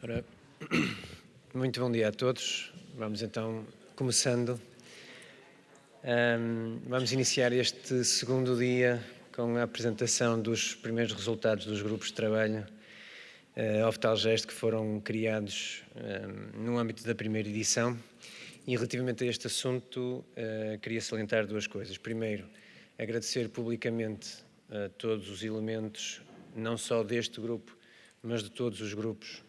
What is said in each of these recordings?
Ora, muito bom dia a todos. Vamos então começando. Vamos iniciar este segundo dia com a apresentação dos primeiros resultados dos grupos de trabalho Oftalgest que foram criados no âmbito da primeira edição. E relativamente a este assunto, queria salientar duas coisas. Primeiro, agradecer publicamente a todos os elementos, não só deste grupo, mas de todos os grupos,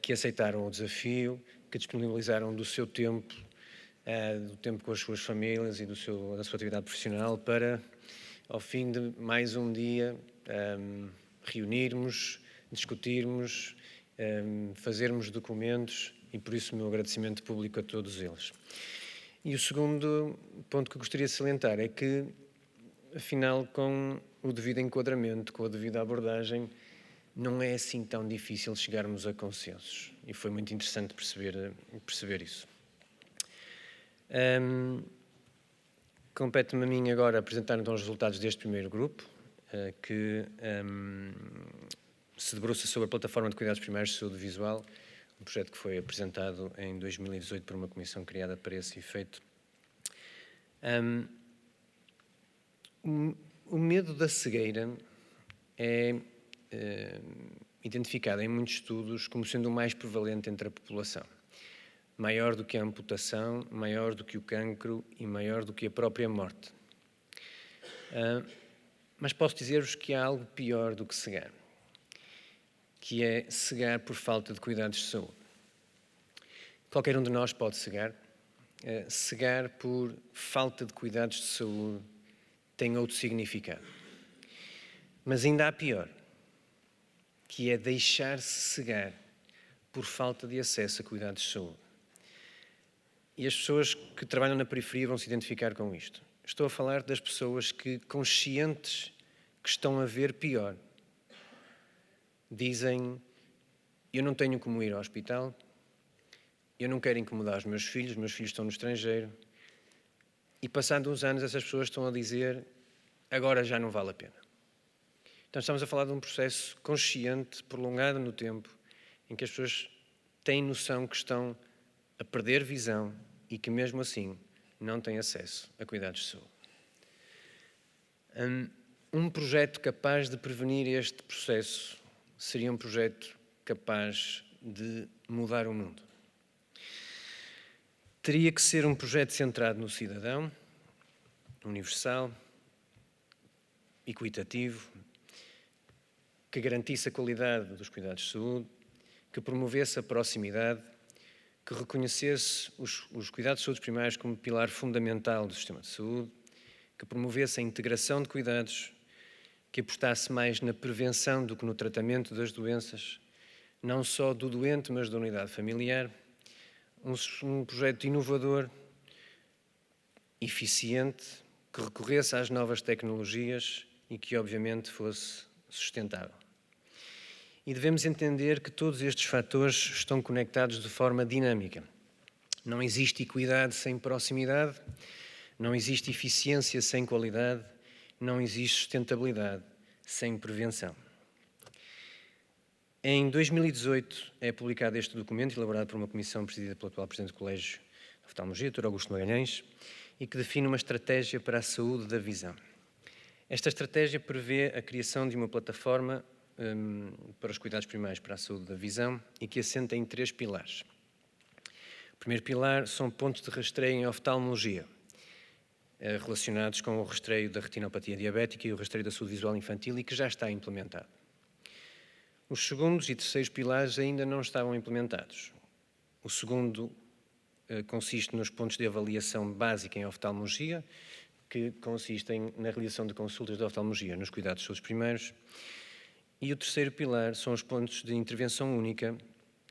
que aceitaram o desafio, que disponibilizaram do seu tempo, do tempo com as suas famílias e da sua atividade profissional para, ao fim de mais um dia, reunirmos, discutirmos, fazermos documentos e, por isso, o meu agradecimento público a todos eles. E o segundo ponto que gostaria de salientar é que, afinal, com o devido enquadramento, com a devida abordagem, não é assim tão difícil chegarmos a consensos. E foi muito interessante perceber isso. Compete-me a mim agora apresentar então os resultados deste primeiro grupo, que se debruça sobre a Plataforma de Cuidados Primários de Saúde Visual, um projeto que foi apresentado em 2018 por uma comissão criada para esse efeito. O medo da cegueira é identificado em muitos estudos como sendo o mais prevalente entre a população. Maior do que a amputação, maior do que o cancro e maior do que a própria morte. Mas posso dizer-vos que há algo pior do que cegar, que é cegar por falta de cuidados de saúde. Qualquer um de nós pode cegar. Cegar por falta de cuidados de saúde tem outro significado. Mas ainda há pior, que é deixar-se cegar por falta de acesso a cuidados de saúde. E as pessoas que trabalham na periferia vão se identificar com isto. Estou a falar das pessoas que, conscientes que estão a ver pior, dizem: eu não tenho como ir ao hospital, eu não quero incomodar os meus filhos estão no estrangeiro. E passando uns anos essas pessoas estão a dizer: agora já não vale a pena. Então estamos a falar de um processo consciente, prolongado no tempo, em que as pessoas têm noção que estão a perder visão e que mesmo assim não têm acesso a cuidados de saúde. Um projeto capaz de prevenir este processo seria um projeto capaz de mudar o mundo. Teria que ser um projeto centrado no cidadão, universal, equitativo, que garantisse a qualidade dos cuidados de saúde, que promovesse a proximidade, que reconhecesse os cuidados de saúde primários como pilar fundamental do sistema de saúde, que promovesse a integração de cuidados, que apostasse mais na prevenção do que no tratamento das doenças, não só do doente, mas da unidade familiar, um projeto inovador, eficiente, que recorresse às novas tecnologias e que, obviamente, fosse sustentável. E devemos entender que todos estes fatores estão conectados de forma dinâmica. Não existe equidade sem proximidade, não existe eficiência sem qualidade, não existe sustentabilidade sem prevenção. Em 2018 é publicado este documento, elaborado por uma comissão presidida pelo atual Presidente do Colégio de Oftalmologia, Dr. Augusto Magalhães, e que define uma estratégia para a saúde da visão. Esta estratégia prevê a criação de uma plataforma para os cuidados primários para a saúde da visão e que assenta em 3 pilares. O primeiro pilar são pontos de rastreio em oftalmologia, relacionados com o rastreio da retinopatia diabética e o rastreio da saúde visual infantil e que já está implementado. Os segundos e terceiros pilares ainda não estavam implementados. O segundo consiste nos pontos de avaliação básica em oftalmologia, que consistem na realização de consultas de oftalmologia nos cuidados de saúde primários. E o terceiro pilar são os pontos de intervenção única,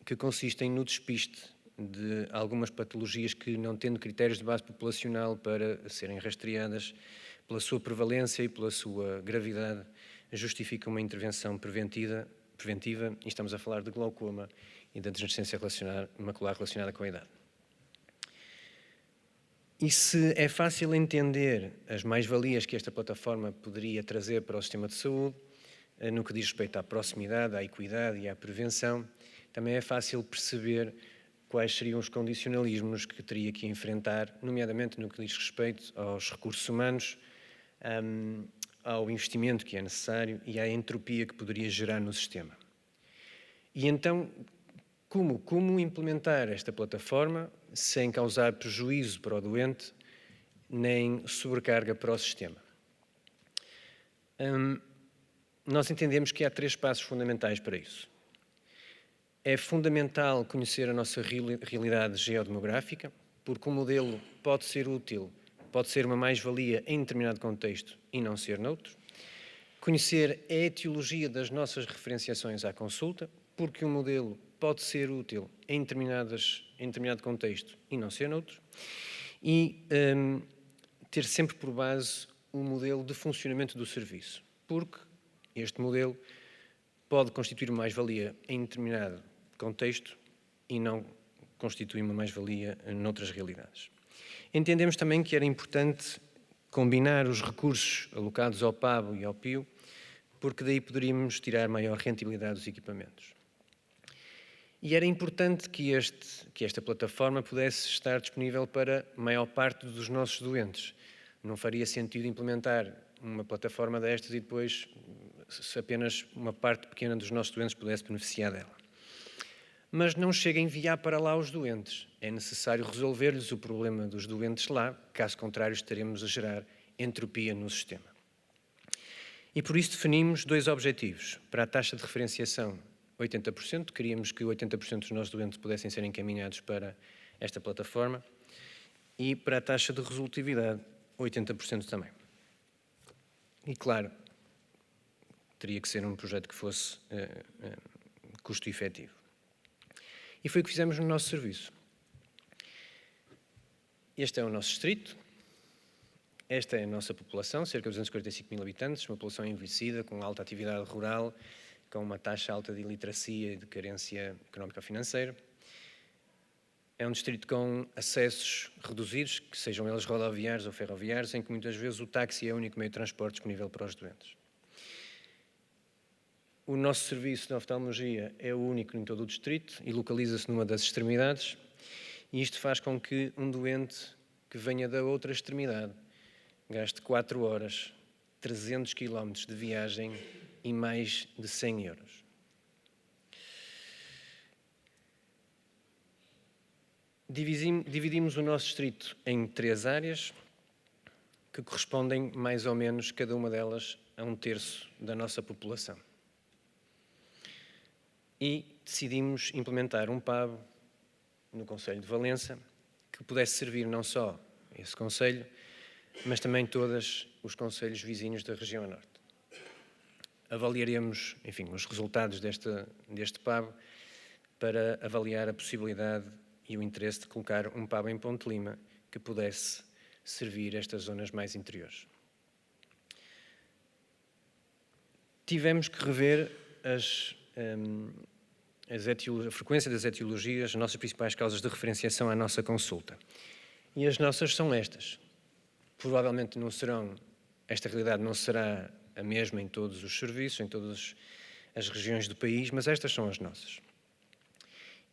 que consistem no despiste de algumas patologias que, não tendo critérios de base populacional para serem rastreadas, pela sua prevalência e pela sua gravidade, justificam uma intervenção preventiva, e estamos a falar de glaucoma e da degenerescência macular relacionada com a idade. E se é fácil entender as mais-valias que esta plataforma poderia trazer para o sistema de saúde, no que diz respeito à proximidade, à equidade e à prevenção, também é fácil perceber quais seriam os condicionalismos que teria que enfrentar, nomeadamente no que diz respeito aos recursos humanos, ao investimento que é necessário e à entropia que poderia gerar no sistema. E então, como implementar esta plataforma sem causar prejuízo para o doente, nem sobrecarga para o sistema? Nós entendemos que há 3 passos fundamentais para isso. É fundamental conhecer a nossa realidade geodemográfica, porque o modelo pode ser útil, pode ser uma mais-valia em determinado contexto e não ser noutro. Conhecer a etiologia das nossas referenciações à consulta, porque o modelo pode ser útil em determinado contexto e não ser noutro. E ter sempre por base o modelo de funcionamento do serviço, porque este modelo pode constituir uma mais-valia em determinado contexto e não constitui uma mais-valia noutras realidades. Entendemos também que era importante combinar os recursos alocados ao PABO e ao PIO, porque daí poderíamos tirar maior rentabilidade dos equipamentos. E era importante que esta plataforma pudesse estar disponível para a maior parte dos nossos doentes. Não faria sentido implementar uma plataforma destas e depois se apenas uma parte pequena dos nossos doentes pudesse beneficiar dela. Mas não chega a enviar para lá os doentes. É necessário resolver-lhes o problema dos doentes lá, caso contrário estaremos a gerar entropia no sistema. E por isso definimos 2 objetivos. Para a taxa de referenciação, 80%, queríamos que 80% dos nossos doentes pudessem ser encaminhados para esta plataforma, e para a taxa de resolutividade, 80% também. E claro, teria que ser um projeto que fosse custo-efetivo. E foi o que fizemos no nosso serviço. Este é o nosso distrito, esta é a nossa população, cerca de 245 mil habitantes, uma população envelhecida, com alta atividade rural, com uma taxa alta de iliteracia e de carência económica ou financeira. É um distrito com acessos reduzidos, que sejam eles rodoviários ou ferroviários, em que muitas vezes o táxi é o único meio de transporte disponível para os doentes. O nosso serviço de oftalmologia é o único em todo o distrito e localiza-se numa das extremidades, e isto faz com que um doente que venha da outra extremidade gaste 4 horas, 300 km de viagem e mais de 100 euros. Dividimos o nosso distrito em 3 áreas, que correspondem mais ou menos, cada uma delas, a 1/3 da nossa população. E decidimos implementar um PABO no concelho de Valença, que pudesse servir não só esse concelho, mas também todos os concelhos vizinhos da região norte. Avaliaremos, enfim, os resultados deste PABO para avaliar a possibilidade e o interesse de colocar um PABO em Ponte Lima que pudesse servir estas zonas mais interiores. Tivemos que rever a frequência das etiologias, as nossas principais causas de referenciação à nossa consulta. E as nossas são estas. Provavelmente esta realidade não será a mesma em todos os serviços, em todas as regiões do país, mas estas são as nossas.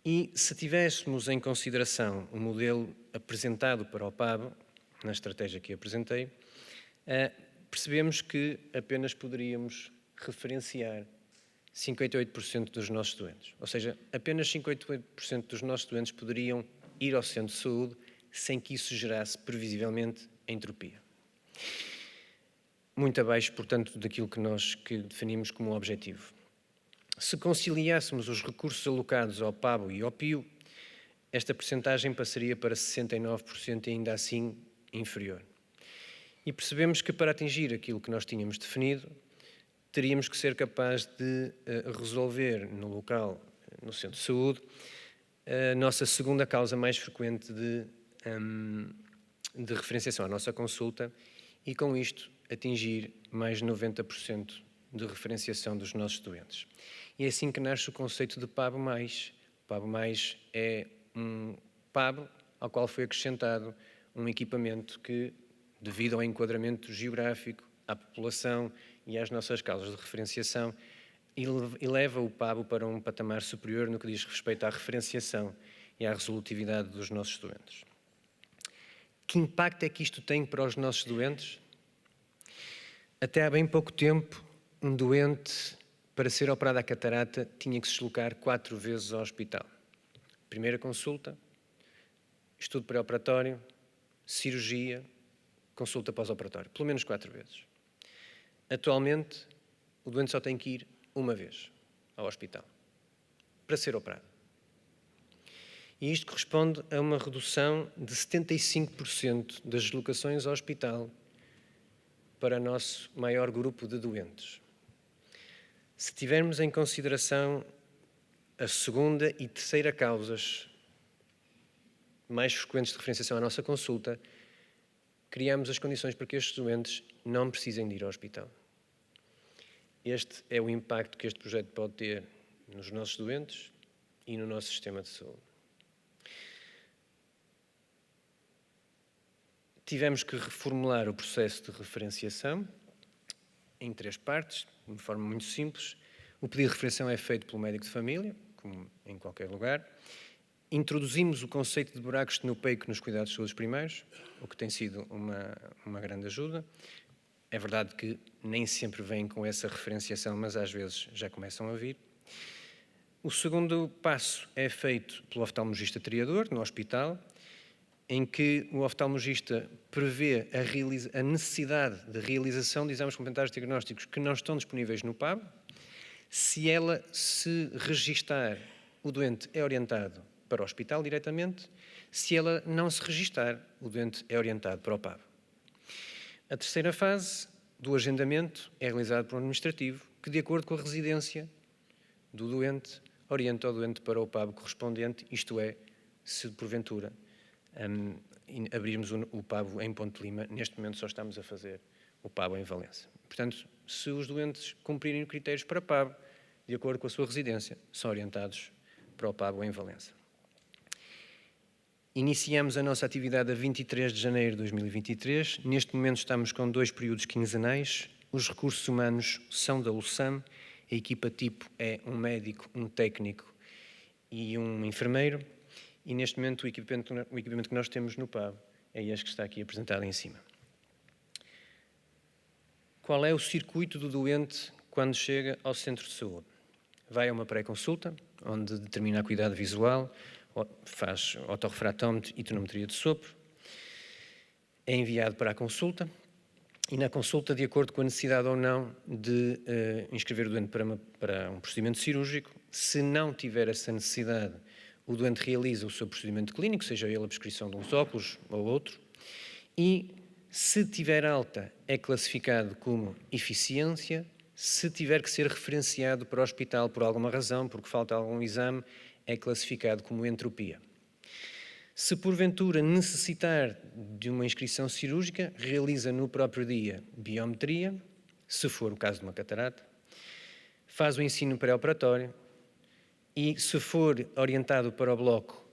E se tivéssemos em consideração o modelo apresentado para o PABO, na estratégia que apresentei, percebemos que apenas poderíamos referenciar 58% dos nossos doentes. Ou seja, apenas 58% dos nossos doentes poderiam ir ao centro de saúde sem que isso gerasse, previsivelmente, entropia. Muito abaixo, portanto, daquilo que definimos como objetivo. Se conciliássemos os recursos alocados ao PABO e ao PIO, esta percentagem passaria para 69% e ainda assim inferior. E percebemos que para atingir aquilo que nós tínhamos definido, teríamos que ser capazes de resolver no local, no centro de saúde, a nossa segunda causa mais frequente de referenciação à nossa consulta e, com isto, atingir mais de 90% de referenciação dos nossos doentes. E é assim que nasce o conceito de PABO+. O PABO+, é um PABO ao qual foi acrescentado um equipamento que, devido ao enquadramento geográfico, à população e às nossas causas de referenciação, e leva o PABO para um patamar superior no que diz respeito à referenciação e à resolutividade dos nossos doentes. Que impacto é que isto tem para os nossos doentes? Até há bem pouco tempo, um doente, para ser operado à catarata, tinha que se deslocar 4 vezes ao hospital. Primeira consulta, estudo pré-operatório, cirurgia, consulta pós-operatório. Pelo menos 4 vezes. Atualmente, o doente só tem que ir uma vez ao hospital para ser operado. E isto corresponde a uma redução de 75% das deslocações ao hospital para o nosso maior grupo de doentes. Se tivermos em consideração a segunda e terceira causas mais frequentes de referenciação à nossa consulta, criamos as condições para que estes doentes não precisem de ir ao hospital. Este é o impacto que este projeto pode ter nos nossos doentes e no nosso sistema de saúde. Tivemos que reformular o processo de referenciação em 3 partes, de uma forma muito simples. O pedido de referenciação é feito pelo médico de família, como em qualquer lugar. Introduzimos o conceito de buracos estenopeico nos cuidados de saúde primários, o que tem sido uma grande ajuda. É verdade que nem sempre vêm com essa referenciação, mas às vezes já começam a vir. O segundo passo é feito pelo oftalmologista triador, no hospital, em que o oftalmologista prevê a necessidade de realização de exames complementares diagnósticos que não estão disponíveis no PAB. Se ela se registar, o doente é orientado para o hospital diretamente. Se ela não se registar, o doente é orientado para o PAB. A terceira fase do agendamento é realizada por um administrativo que, de acordo com a residência do doente, orienta o doente para o PAB correspondente, isto é, se porventura abrirmos o PABO em Ponte Lima, neste momento só estamos a fazer o PABO em Valença. Portanto, se os doentes cumprirem critérios para PABO, de acordo com a sua residência, são orientados para o PABO em Valença. Iniciamos a nossa atividade a 23 de janeiro de 2023. Neste momento estamos com 2 períodos quinzenais. Os recursos humanos são da ULSAM. A equipa tipo é um médico, um técnico e um enfermeiro. E neste momento o equipamento que nós temos no PAB é este que está aqui apresentado em cima. Qual é o circuito do doente quando chega ao centro de saúde? Vai a uma pré-consulta, onde determina a acuidade visual, faz otorrefratómetro e tonometria de sopro, é enviado para a consulta e na consulta, de acordo com a necessidade ou não de inscrever o doente para um procedimento cirúrgico, se não tiver essa necessidade, o doente realiza o seu procedimento clínico, seja ele a prescrição de uns óculos ou outro, e se tiver alta é classificado como eficiência, se tiver que ser referenciado para o hospital por alguma razão, porque falta algum exame, é classificado como entropia. Se porventura necessitar de uma inscrição cirúrgica, realiza no próprio dia biometria, se for o caso de uma catarata, faz o ensino pré-operatório e, se for orientado para o bloco,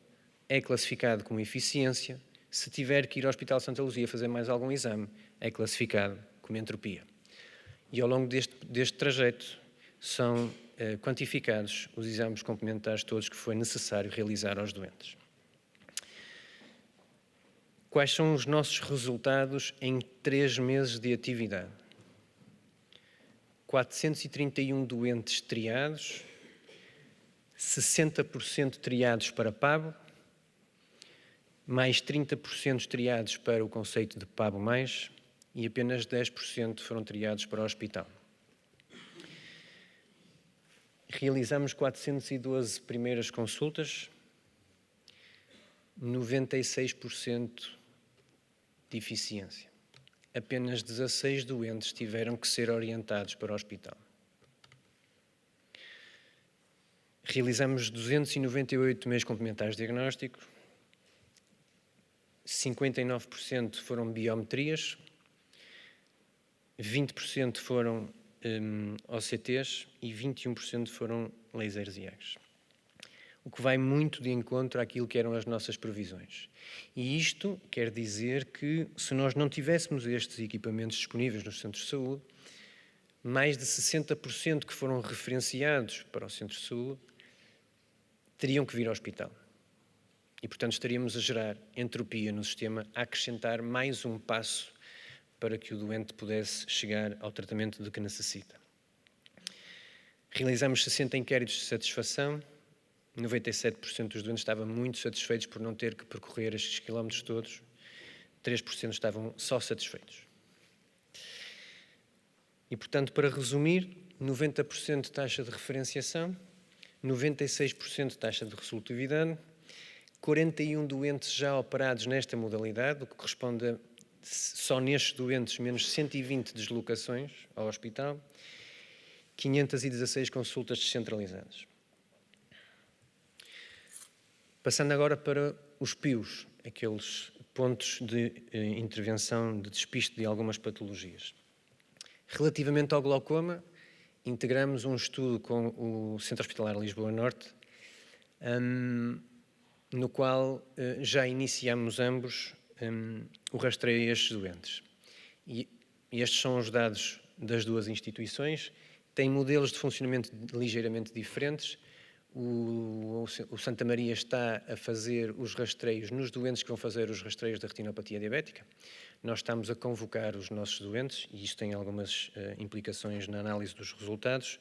é classificado como eficiência. Se tiver que ir ao Hospital Santa Luzia fazer mais algum exame, é classificado como entropia. E ao longo deste trajeto são quantificados os exames complementares todos que foi necessário realizar aos doentes. Quais são os nossos resultados em 3 meses de atividade? 431 doentes triados, 60% triados para PABO, mais 30% triados para o conceito de PABO+, e apenas 10% foram triados para o hospital. Realizamos 412 primeiras consultas, 96% de eficiência. Apenas 16 doentes tiveram que ser orientados para o hospital. Realizamos 298 meios complementares de diagnóstico, 59% foram biometrias, 20% foram OCTs e 21% foram lasers IAGs. O que vai muito de encontro àquilo que eram as nossas previsões. E isto quer dizer que, se nós não tivéssemos estes equipamentos disponíveis nos centros de saúde, mais de 60% que foram referenciados para o centro de saúde teriam que vir ao hospital. E, portanto, estaríamos a gerar entropia no sistema, a acrescentar mais um passo para que o doente pudesse chegar ao tratamento de que necessita. Realizamos 60 inquéritos de satisfação, 97% dos doentes estavam muito satisfeitos por não ter que percorrer estes quilómetros todos, 3% estavam só satisfeitos. E, portanto, para resumir, 90% de taxa de referenciação, 96% de taxa de resolutividade, 41 doentes já operados nesta modalidade, o que corresponde a, só nestes doentes, menos 120 deslocações ao hospital, 516 consultas descentralizadas. Passando agora para os PIOs, aqueles pontos de intervenção, de despiste de algumas patologias. Relativamente ao glaucoma, integramos um estudo com o Centro Hospitalar Lisboa Norte, no qual já iniciamos ambos o rastreio a estes doentes. E estes são os dados das duas instituições, têm modelos de funcionamento ligeiramente diferentes. O Santa Maria está a fazer os rastreios nos doentes que vão fazer os rastreios da retinopatia diabética. Nós estamos a convocar os nossos doentes, e isto tem algumas implicações na análise dos resultados.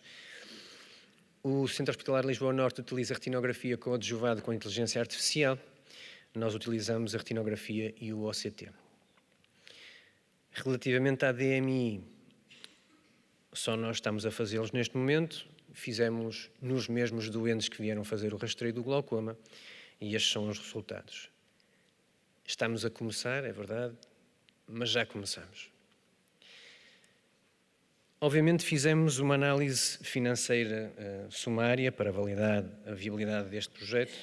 O Centro Hospitalar Lisboa Norte utiliza a retinografia coadjuvado com inteligência artificial. Nós utilizamos a retinografia e o OCT. Relativamente à DMI, só nós estamos a fazê-los neste momento. Fizemos nos mesmos doentes que vieram fazer o rastreio do glaucoma e estes são os resultados. Estamos a começar, é verdade, mas já começamos. Obviamente fizemos uma análise financeira sumária para validar a viabilidade deste projeto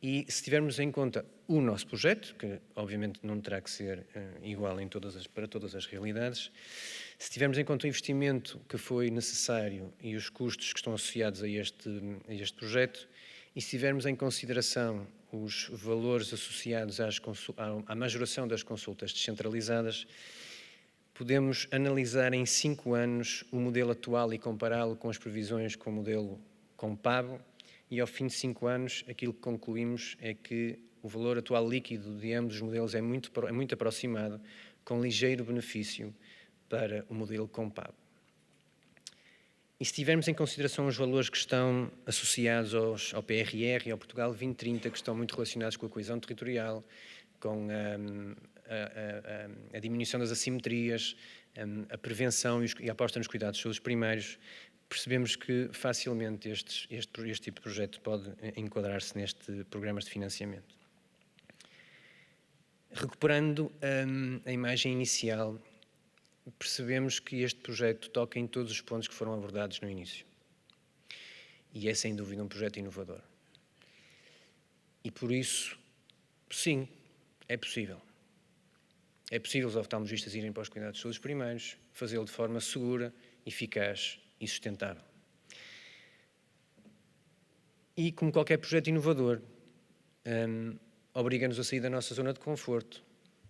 e se tivermos em conta o nosso projeto, que obviamente não terá que ser igual para todas as realidades, se tivermos em conta o investimento que foi necessário e os custos que estão associados a este projeto, e se tivermos em consideração os valores associados à majoração das consultas descentralizadas, podemos analisar em 5 anos o modelo atual e compará-lo com as previsões com o modelo Compabo, e ao fim de 5 anos aquilo que concluímos é que o valor atual líquido de ambos os modelos é muito aproximado, com ligeiro benefício para o modelo Compabo. E se tivermos em consideração os valores que estão associados ao PRR e ao Portugal 2030, que estão muito relacionados com a coesão territorial, com a diminuição das assimetrias, a prevenção e a aposta nos cuidados de saúde primários, percebemos que facilmente este tipo de projeto pode enquadrar-se neste programa de financiamento. Recuperando a imagem inicial, percebemos que este projeto toca em todos os pontos que foram abordados no início. E é, sem dúvida, um projeto inovador. E por isso, sim, é possível. É possível os oftalmologistas irem para os cuidados de saúde primários, fazê-lo de forma segura, eficaz e sustentável. E, como qualquer projeto inovador, obriga-nos a sair da nossa zona de conforto,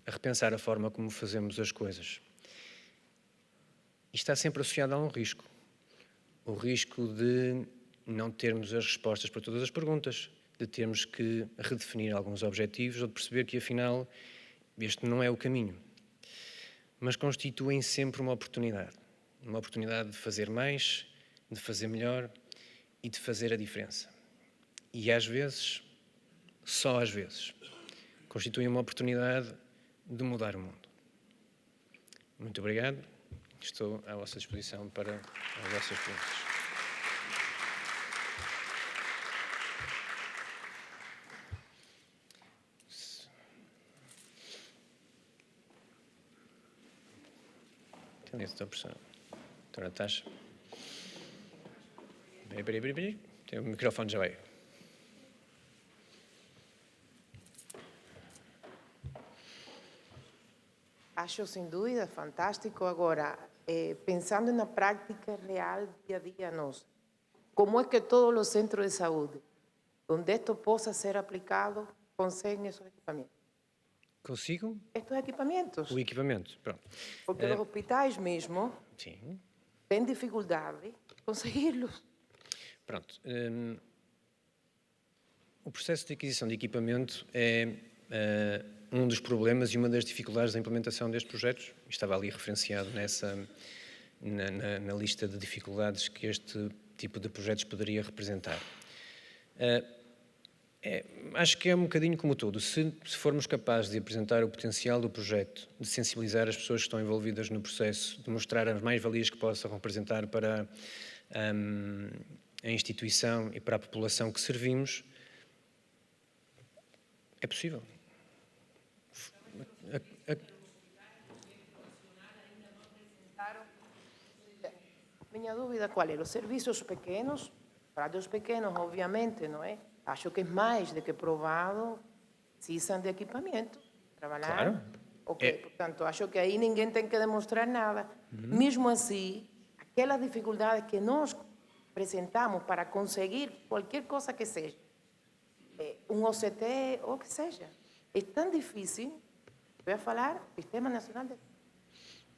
a repensar a forma como fazemos as coisas. E está sempre associado a um risco. O risco de não termos as respostas para todas as perguntas, de termos que redefinir alguns objetivos ou de perceber que, afinal, este não é o caminho. Mas constituem sempre uma oportunidade de fazer mais, de fazer melhor e de fazer a diferença. E às vezes, só às vezes, constituem uma oportunidade de mudar o mundo. Muito obrigado. Estou à vossa disposição para as vossas perguntas. Entendi, doutor professor. Doutora Natasha. Peraí. O microfone já vai. Acho, sem dúvida, fantástico. Agora, pensando na prática real, dia a dia nossa, como é que todos os centros de saúde, onde esto possa ser aplicado, conseguem esses equipamentos? Consigo? Estes equipamentos? O equipamento, pronto. Porque os hospitais mesmo, sim. têm dificuldade de consegui-los. Pronto. O processo de aquisição de equipamento é um dos problemas e uma das dificuldades da implementação destes projetos. Estava ali referenciado na lista de dificuldades que este tipo de projetos poderia representar. Acho que é um bocadinho como todo. Se formos capazes de apresentar o potencial do projeto, de sensibilizar as pessoas que estão envolvidas no processo, de mostrar as mais-valias que possam representar para a instituição e para a população que servimos, é possível. Minha dúvida qual era? Os serviços pequenos, para os pequenos, obviamente, não é? Acho que é mais do que provado, precisam de equipamento, trabalhar. Claro. Ok, portanto, acho que aí ninguém tem que demonstrar nada. Mesmo assim, aquelas dificuldades que nós apresentamos para conseguir qualquer coisa que seja, OCT ou que seja, é tão difícil. Voy a falar Sistema Nacional de...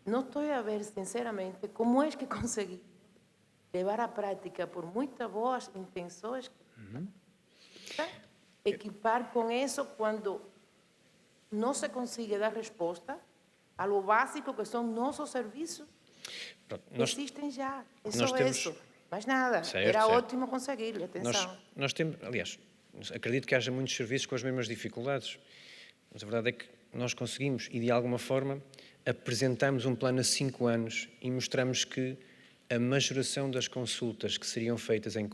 Não estou a ver, sinceramente, como é que consegui levar à prática, por muitas boas intenções, equipar com isso quando não se consegue dar resposta a lo básico que são nossos serviços. Pronto, Existem já, é nós só temos... isso. Mais nada, Certo, era certo. ótimo conseguir, atenção. Nós temos, aliás, acredito que haja muitos serviços com as mesmas dificuldades, mas a verdade é que nós conseguimos e, de alguma forma, apresentamos um plano a 5 anos e mostramos que a majoração das consultas que seriam feitas em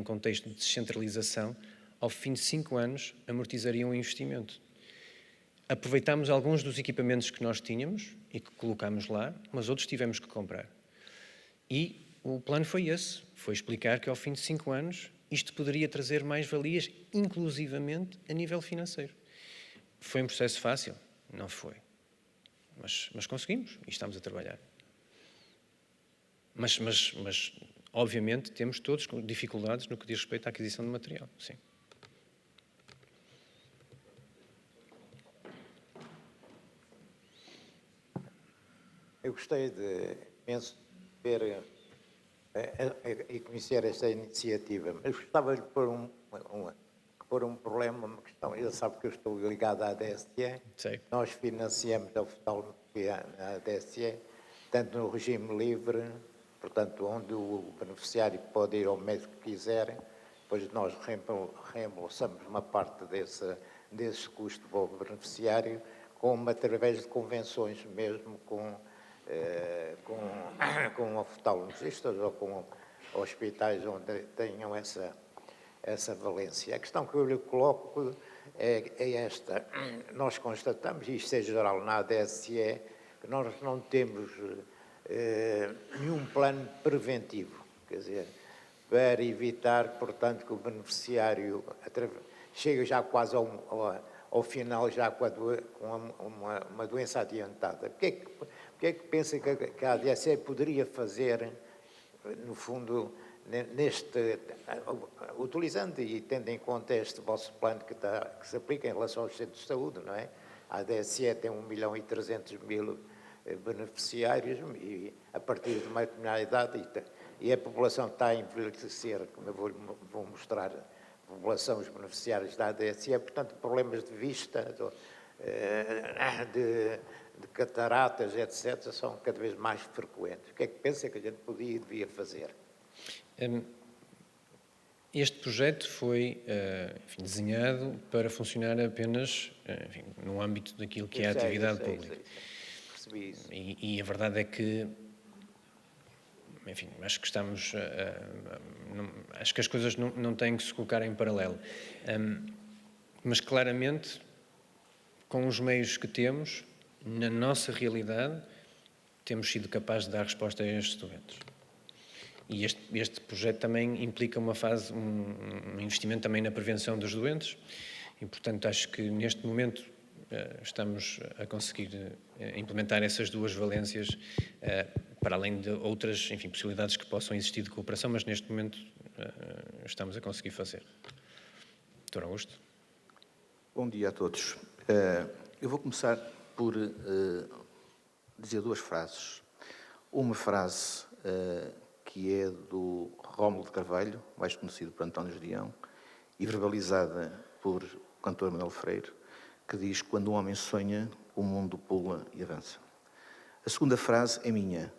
contexto de descentralização, ao fim de 5 anos, amortizariam o investimento. Aproveitámos alguns dos equipamentos que nós tínhamos e que colocámos lá, mas outros tivemos que comprar. E o plano foi esse, foi explicar que ao fim de 5 anos isto poderia trazer mais valias, inclusivamente a nível financeiro. Foi um processo fácil? Não foi. Mas conseguimos e estamos a trabalhar. Mas, obviamente, temos todos dificuldades no que diz respeito à aquisição de material, sim. Eu gostei de ver e conhecer esta iniciativa, mas gostava de pôr um problema, uma questão. Ele sabe que eu estou ligado à DSE. Sei. Nós financiamos a oftalmologia na DSE, tanto no regime livre, portanto, onde o beneficiário pode ir ao médico que quiser, depois nós reembolsamos uma parte desse custo para o beneficiário, através de convenções mesmo com oftalmologistas ou com hospitais onde tenham essa valência. A questão que eu lhe coloco é esta. Nós constatamos, e isto é geral na ADSE, que nós não temos nenhum plano preventivo, quer dizer, para evitar, portanto, que o beneficiário chegue já quase ao final, já com uma doença adiantada. O que é que pensa que a ADSE poderia fazer, no fundo, utilizando e tendo em conta este vosso plano que se aplica em relação aos centros de saúde, não é? A ADSE tem 1.300.000 beneficiários e a partir de uma determinada idade, e a população está a envelhecer, como eu vou mostrar, a população, os beneficiários da ADSE, portanto, problemas de vista, de cataratas, etc., são cada vez mais frequentes. O que é que pensa que a gente podia e devia fazer? Este projeto foi desenhado para funcionar apenas no âmbito daquilo que é a atividade pública. Percebi isso. E a verdade é que, enfim, acho que acho que as coisas não têm que se colocar em paralelo. Mas claramente, com os meios que temos, na nossa realidade, temos sido capazes de dar resposta a estes doentes. E este projeto também implica um investimento também na prevenção dos doentes e, portanto, acho que neste momento estamos a conseguir implementar essas duas valências para além de outras, enfim, possibilidades que possam existir de cooperação, mas neste momento estamos a conseguir fazer. Dr. Augusto. Bom dia a todos. Eu vou começar por dizer duas frases. Uma frase que é do Rómulo de Carvalho, mais conhecido por António Judeão, e verbalizada por o cantor Manuel Freire, que diz: quando um homem sonha, o mundo pula e avança. A segunda frase é minha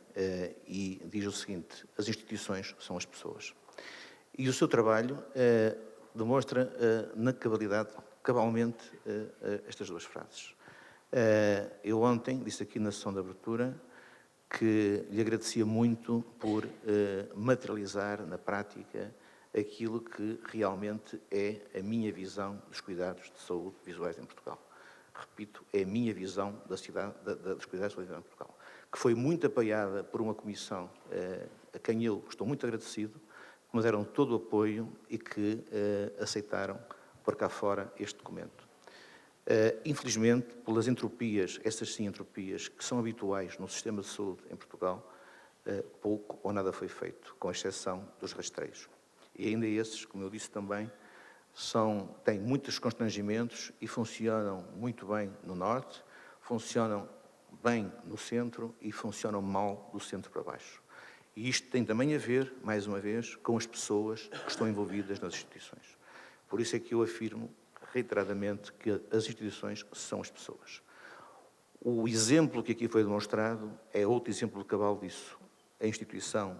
e diz o seguinte: as instituições são as pessoas. E o seu trabalho demonstra na cabalmente estas duas frases. Eu ontem disse aqui na sessão de abertura que lhe agradecia muito por materializar na prática aquilo que realmente é a minha visão dos cuidados de saúde visuais em Portugal. Repito, é a minha visão dos cuidados de saúde visuais em Portugal, que foi muito apoiada por uma comissão a quem eu estou muito agradecido, que me deram todo o apoio e que aceitaram pôr cá fora este documento. Infelizmente, pelas entropias, essas sim entropias, que são habituais no sistema de saúde em Portugal, pouco ou nada foi feito, com exceção dos rastreios. E ainda esses, como eu disse também, têm muitos constrangimentos e funcionam muito bem no norte, funcionam bem no centro e funcionam mal do centro para baixo. E isto tem também a ver, mais uma vez, com as pessoas que estão envolvidas nas instituições. Por isso é que eu afirmo reiteradamente que as instituições são as pessoas. O exemplo que aqui foi demonstrado é outro exemplo cabal disso. A instituição,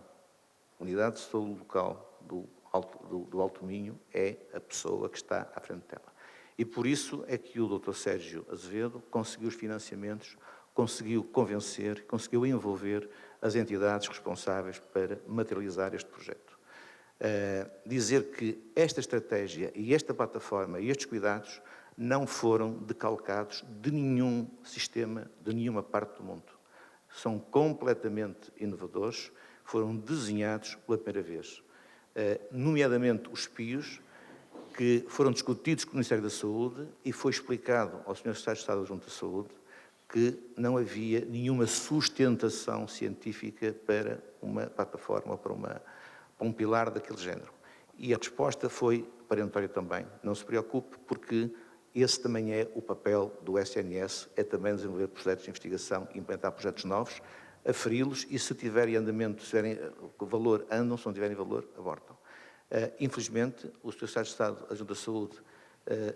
Unidade de Saúde Local do Alto Minho, é a pessoa que está à frente dela. E por isso é que o Dr. Sérgio Azevedo conseguiu os financiamentos, conseguiu convencer, conseguiu envolver as entidades responsáveis para materializar este projeto. Dizer que esta estratégia e esta plataforma e estes cuidados não foram decalcados de nenhum sistema, de nenhuma parte do mundo. São completamente inovadores, foram desenhados pela primeira vez. Nomeadamente os PIOs, que foram discutidos com o Ministério da Saúde e foi explicado ao Sr. Secretário de Estado Adjunto da Saúde que não havia nenhuma sustentação científica para uma plataforma ou para um pilar daquele género. E a resposta foi perentória também. Não se preocupe, porque esse também é o papel do SNS, é também desenvolver projetos de investigação e implementar projetos novos, aferi-los e, se tiverem andamento, se tiverem valor, andam, se não tiverem valor, abortam. Infelizmente, o Sr. Secretário de Estado Adjunto da Saúde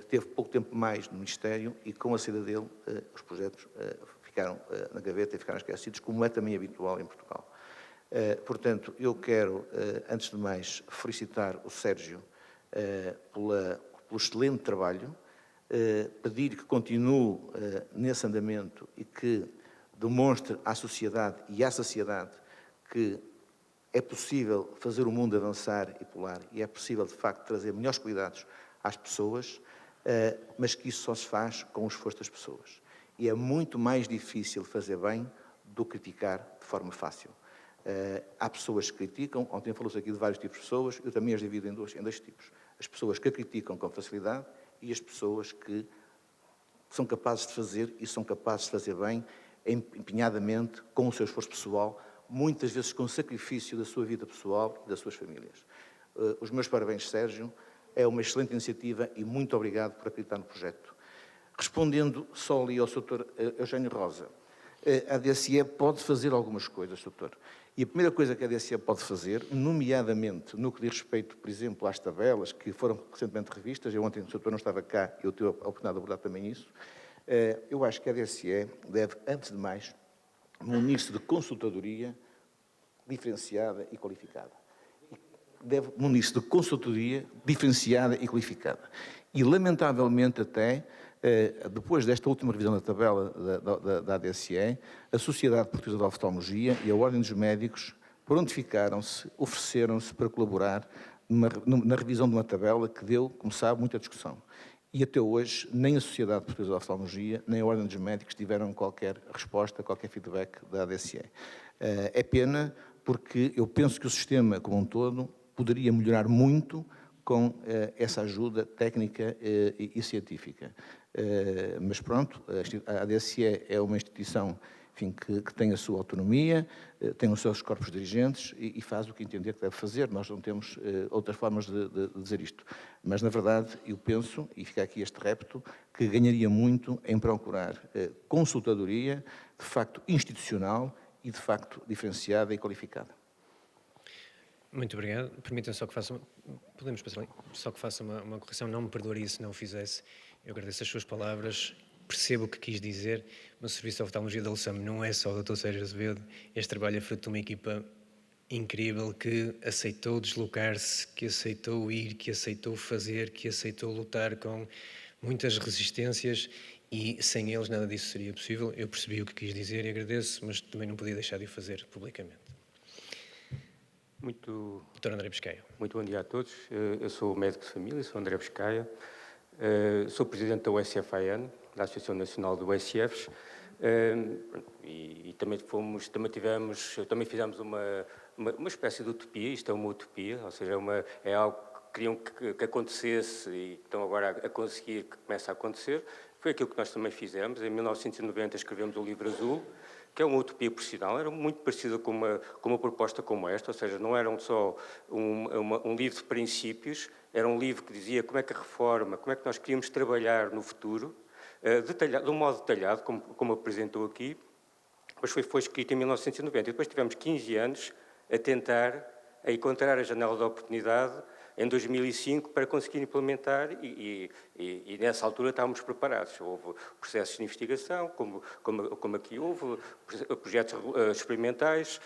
teve pouco tempo mais no Ministério e, com a saída dele, os projetos ficaram na gaveta e ficaram esquecidos, como é também habitual em Portugal. Portanto, eu quero, antes de mais, felicitar o Sérgio pelo excelente trabalho, pedir que continue nesse andamento e que demonstre à sociedade e à sociedade que é possível fazer o mundo avançar e pular e é possível, de facto, trazer melhores cuidados às pessoas, mas que isso só se faz com o esforço das pessoas. E é muito mais difícil fazer bem do que criticar de forma fácil. Há pessoas que criticam, ontem falou-se aqui de vários tipos de pessoas, eu também as divido em dois tipos. As pessoas que criticam com facilidade e as pessoas que são capazes de fazer e são capazes de fazer bem, empenhadamente, com o seu esforço pessoal, muitas vezes com o sacrifício da sua vida pessoal e das suas famílias. Os meus parabéns, Sérgio, é uma excelente iniciativa e muito obrigado por acreditar no projeto. Respondendo só ali ao Sr. Eugênio Rosa, a DSE pode fazer algumas coisas, doutor. E a primeira coisa que a DSE pode fazer, nomeadamente no que diz respeito, por exemplo, às tabelas que foram recentemente revistas, eu ontem o doutor não estava cá, eu tive a oportunidade de abordar também isso, eu acho que a DSE deve, antes de mais, munir-se de consultadoria diferenciada e qualificada. Deve munir-se de consultoria diferenciada e qualificada. E, lamentavelmente, até, depois desta última revisão da tabela da ADSE, a Sociedade Portuguesa de Oftalmologia e a Ordem dos Médicos prontificaram-se, ofereceram-se para colaborar na revisão de uma tabela que deu, como sabe, muita discussão. E até hoje, nem a Sociedade Portuguesa de Oftalmologia, nem a Ordem dos Médicos tiveram qualquer resposta, qualquer feedback da ADSE. É pena, porque eu penso que o sistema, como um todo, poderia melhorar muito com essa ajuda técnica e científica. Mas pronto, a ADSE é uma instituição, enfim, que tem a sua autonomia, tem os seus corpos dirigentes e faz o que entender que deve fazer. Nós não temos outras formas de dizer isto. Mas, na verdade, eu penso, e fica aqui este repto, que ganharia muito em procurar consultadoria, de facto institucional e, de facto, diferenciada e qualificada. Muito obrigado. Permitam só que faça podemos passar ali? Só que faça uma correção. Não me perdoaria se não o fizesse. Eu agradeço as suas palavras, percebo o que quis dizer, mas o Serviço de Oftalmologia da LSAM não é só o Dr. Sérgio Azevedo. Este trabalho é fruto de uma equipa incrível que aceitou deslocar-se, que aceitou ir, que aceitou fazer, que aceitou lutar com muitas resistências e sem eles nada disso seria possível. Eu percebi o que quis dizer e agradeço, mas também não podia deixar de o fazer publicamente. Dr. André Biscaia. Muito bom dia a todos. Eu sou médico de família, sou André Biscaia, sou presidente da USFAN, da Associação Nacional de USFs, e também fizemos uma espécie de utopia. Isto é uma utopia, ou seja, é algo que queriam que acontecesse e que estão agora a conseguir que comece a acontecer. Foi aquilo que nós também fizemos. Em 1990 escrevemos o Livro Azul, que é uma utopia profissional, era muito parecida com uma proposta como esta, ou seja, não era só um livro de princípios, era um livro que dizia como é que a reforma, como é que nós queríamos trabalhar no futuro, de um modo detalhado, como apresentou aqui, mas foi escrito em 1990. E depois tivemos 15 anos a tentar a encontrar a janela de oportunidade em 2005 para conseguir implementar e nessa altura estávamos preparados. Houve processos de investigação, como aqui houve, projetos experimentais,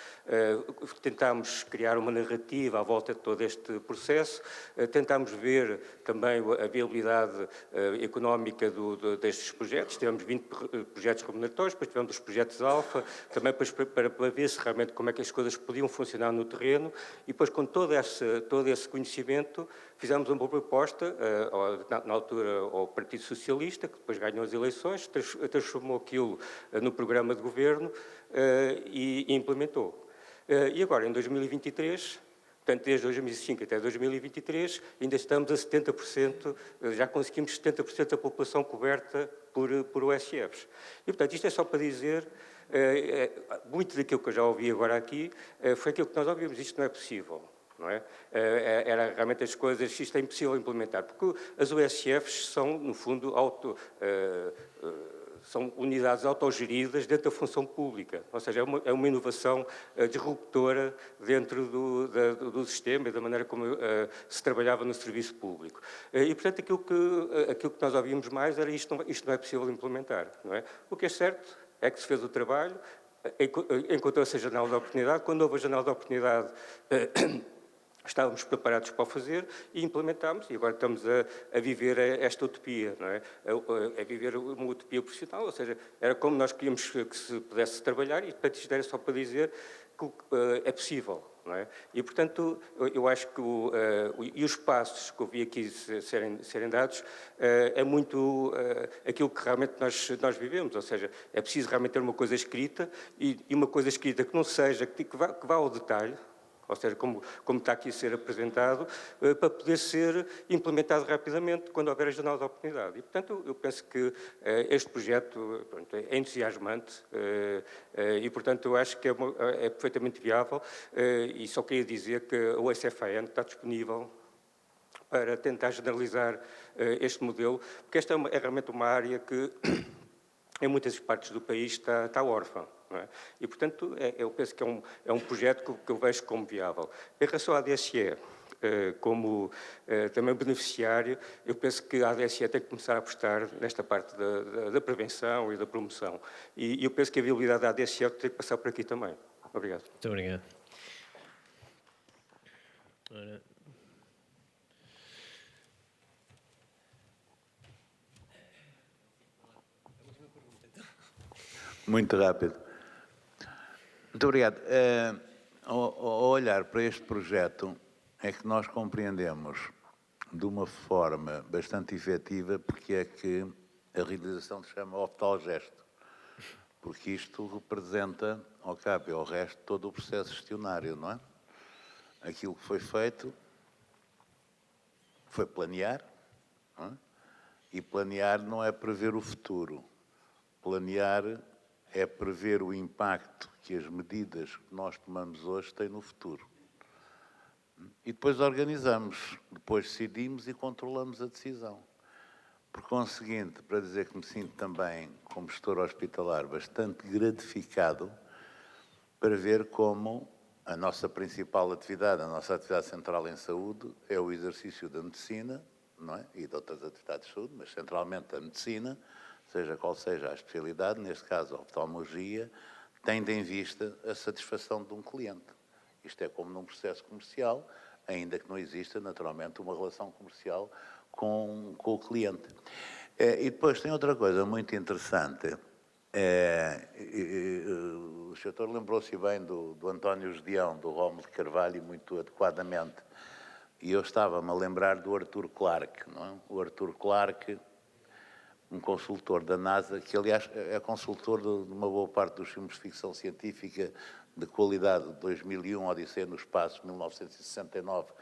tentámos criar uma narrativa à volta de todo este processo, tentámos ver também a viabilidade económica destes projetos, tivemos 20 projetos remuneratórios, depois tivemos os projetos alfa, também para ver se realmente como é que as coisas podiam funcionar no terreno, e depois com todo esse conhecimento fizemos uma proposta, na altura, ao Partido Socialista, que depois ganhou as eleições, transformou aquilo no programa de governo e implementou. E agora, em 2023, portanto, desde 2005 até 2023, ainda estamos a 70%, já conseguimos 70% da população coberta por USFs. E, portanto, isto é só para dizer, muito daquilo que eu já ouvi agora aqui, foi aquilo que nós ouvimos, isto não é possível. Não é? Era realmente as coisas, isto é impossível implementar, porque as USFs são, no fundo, são unidades autogeridas dentro da função pública, ou seja, é uma inovação disruptora dentro do sistema e da maneira como se trabalhava no serviço público. E, portanto, aquilo que nós ouvimos mais era isto não é possível implementar. Não é? O que é certo é que se fez o trabalho, encontrou-se a janela de oportunidade, quando houve a janela de oportunidade, estávamos preparados para o fazer e implementámos, e agora estamos a viver esta utopia, não é? A viver uma utopia profissional, ou seja, era como nós queríamos que se pudesse trabalhar, e portanto isto era só para dizer que é possível, não é? E portanto, eu acho que e os passos que eu vi aqui serem dados é muito aquilo que realmente nós vivemos, ou seja, é preciso realmente ter uma coisa escrita e uma coisa escrita que não seja, que vá ao detalhe, ou seja, como está aqui a ser apresentado, para poder ser implementado rapidamente quando houver a janela de oportunidade. E, portanto, eu penso que este projeto é entusiasmante e, portanto, eu acho que é perfeitamente viável e só queria dizer que a USFAN está disponível para tentar generalizar este modelo, porque esta é realmente uma área que, em muitas partes do país, está órfã. É? E, portanto, eu penso que é um projeto que eu vejo como viável. Em relação à ADSE, como também beneficiário, eu penso que a ADSE tem que começar a apostar nesta parte da prevenção e da promoção. E eu penso que a viabilidade da ADSE tem que passar por aqui também. Obrigado. Muito obrigado. Ora... Muito rápido. Muito obrigado. Ao olhar para este projeto, é que nós compreendemos de uma forma bastante efetiva porque é que a realização se chama oftalgesto. Porque isto representa, ao cabo e ao resto, todo o processo gestionário, não é? Aquilo que foi feito foi planear, não é? E planear não é prever o futuro. Planear é prever o impacto que as medidas que nós tomamos hoje têm no futuro. E depois organizamos, depois decidimos e controlamos a decisão. Por conseguinte, para dizer que me sinto também, como gestor hospitalar, bastante gratificado para ver como a nossa principal atividade, a nossa atividade central em saúde é o exercício da medicina, não é? E de outras atividades de saúde, mas centralmente a medicina, seja qual seja a especialidade, neste caso a oftalmologia, tendo em vista a satisfação de um cliente. Isto é como num processo comercial, ainda que não exista, naturalmente, uma relação comercial com o cliente. E depois tem outra coisa muito interessante. O senhor lembrou-se bem do António Gedeão, do Rómulo de Carvalho, muito adequadamente. E eu estava-me a lembrar do Arthur Clarke, não é? O Arthur Clarke, um consultor da NASA, que aliás é consultor de uma boa parte dos filmes de ficção científica de qualidade, de 2001, Odisseia no Espaço, 1969,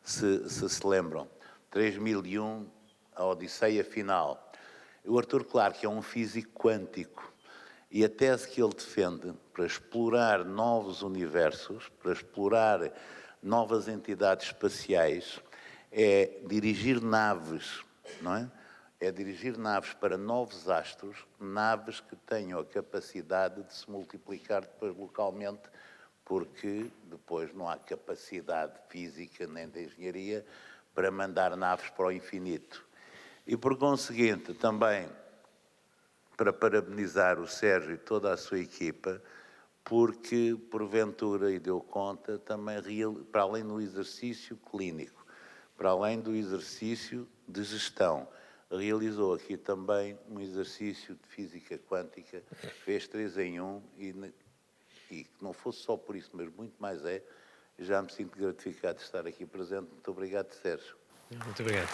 se lembram. 3001, a Odisseia Final. O Arthur Clarke é um físico quântico e a tese que ele defende para explorar novos universos, para explorar novas entidades espaciais, é dirigir naves, não é? É dirigir naves para novos astros, naves que tenham a capacidade de se multiplicar depois localmente, porque depois não há capacidade física nem de engenharia para mandar naves para o infinito. E, por conseguinte, também para parabenizar o Sérgio e toda a sua equipa, porque, porventura, e deu conta, também, para além do exercício clínico, para além do exercício de gestão, realizou aqui também um exercício de física quântica, fez 3 em 1 e que não fosse só por isso, mas muito mais já me sinto gratificado de estar aqui presente. Muito obrigado, Sérgio. Muito obrigado.